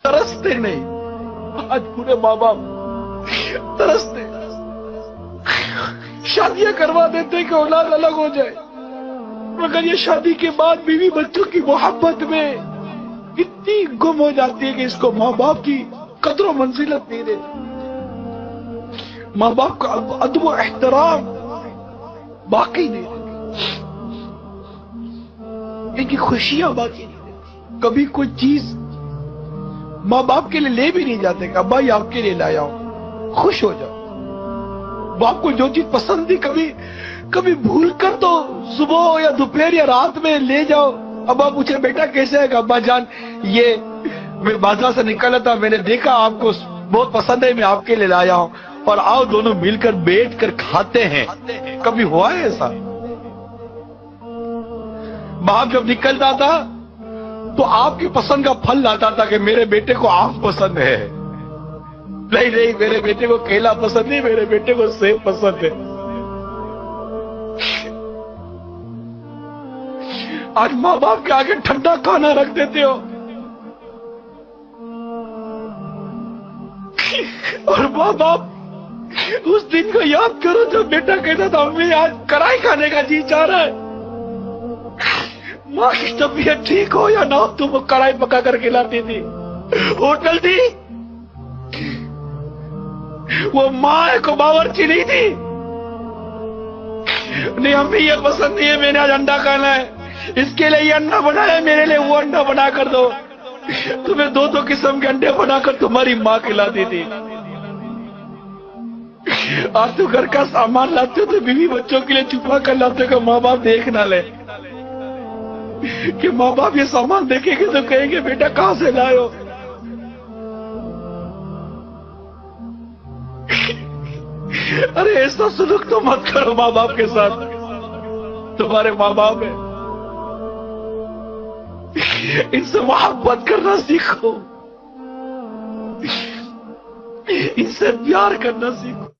ترستے نہیں. آج پورے ماں باپ ترستے, شادیاں کروا دیتے کہ اولاد الگ ہو جائے, مگر یہ شادی کے بعد بیوی بچوں کی محبت میں اتنی گم ہو جاتی ہے کہ اس کو ماں باپ کی قدر و منزلت نہیں دیتے, ماں باپ کا ادب و احترام باقی نہیں رہتی, ان کی خوشیاں باقی نہیں رہتی. کبھی کوئی چیز ماں باپ کے لیے لے بھی نہیں جاتے کہ ابا یہ آپ کے لیے لایا ہوں, خوش ہو جاؤ. باپ کو جو چیز پسند تھی کبھی بھول کر تو صبح یا دوپہر یا رات میں لے جاؤ. ابا پوچھے بیٹا کیسے ہے, کہ ابا جان یہ میں بازار سے نکلا تھا, میں نے دیکھا آپ کو بہت پسند ہے, میں آپ کے لیے لایا ہوں, اور آؤ دونوں مل کر بیٹھ کر کھاتے ہیں. کبھی ہوا ہے ایسا؟ باپ جب نکلتا تھا تو آپ کی پسند کا پھل لاتا تھا کہ میرے بیٹے کو آم پسند ہے, نہیں میرے بیٹے کو کیلا پسند نہیں, میرے بیٹے کو سیب پسند ہے. آج ماں باپ کے آگے ٹھنڈا کھانا رکھ دیتے ہو, اور ماں باپ اس دن کو یاد کرو جب بیٹا کہتا تھا امی آج کڑھائی کھانے کا جی چاہ رہا ہے. ماں کی طبیعت ٹھیک ہو یا نہ ہو, تم کڑھائی پکا کر کھلاتی تھی. ہوٹل تھی, وہ ماں کو باورچی نہیں تھی. نہیں امی یہ پسند نہیں ہے, میں نے آج انڈا کھانا ہے, اس کے لیے یہ انڈا بنایا ہے, میرے لیے وہ انڈا بنا کر دو. تمہیں دو قسم کے انڈے بنا کر تمہاری ماں کھلاتی تھی. آج تو گھر کا سامان لاتے ہو تو بیوی بچوں کے لیے چھپا کر لاتے ہو کہ ماں باپ دیکھ نہ لے, کہ ماں باپ یہ سامان دیکھیں گے تو کہیں گے بیٹا کہاں سے لائے ہو. ارے ایسا سلوک تو مت کرو ماں باپ کے ساتھ, تمہارے ماں باپ ہیں, ان سے محبت کرنا سیکھو, ان سے پیار کرنا سیکھو.